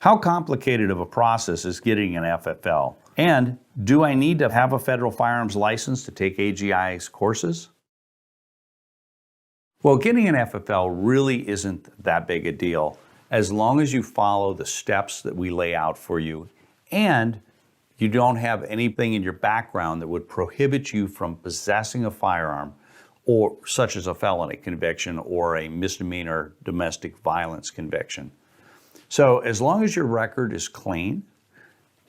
How complicated of a process is getting an FFL? And do I need to have a federal firearms license to take AGI's courses? Well, getting an FFL really isn't that big a deal as long as you follow the steps that we lay out for you and you don't have anything in your background that would prohibit you from possessing a firearm, or such as a felony conviction or a misdemeanor domestic violence conviction. So as long as your record is clean,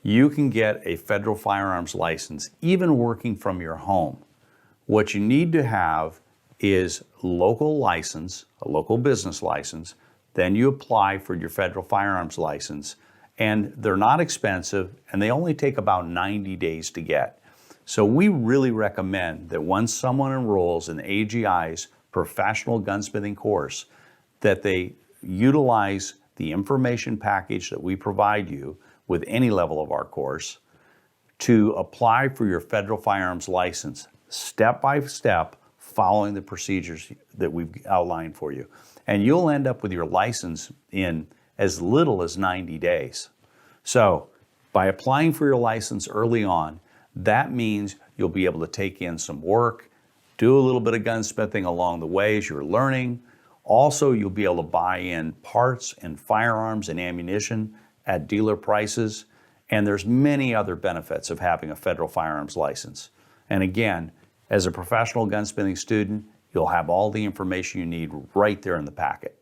you can get a federal firearms license even working from your home. What you need to have is local license, a local business license, then you apply for your federal firearms license, and they're not expensive and they only take about 90 days to get. So we really recommend that once someone enrolls in AGI's Professional Gunsmithing course, that they utilize the information package that we provide you with any level of our course to apply for your federal firearms license, step by step, following the procedures that we've outlined for you. And you'll end up with your license in as little as 90 days. So by applying for your license early on, that means you'll be able to take in some work, do a little bit of gunsmithing along the way as you're learning. Also, you'll be able to buy in parts and firearms and ammunition at dealer prices. And there's many other benefits of having a federal firearms license. And again, as a professional gunsmithing student, you'll have all the information you need right there in the packet.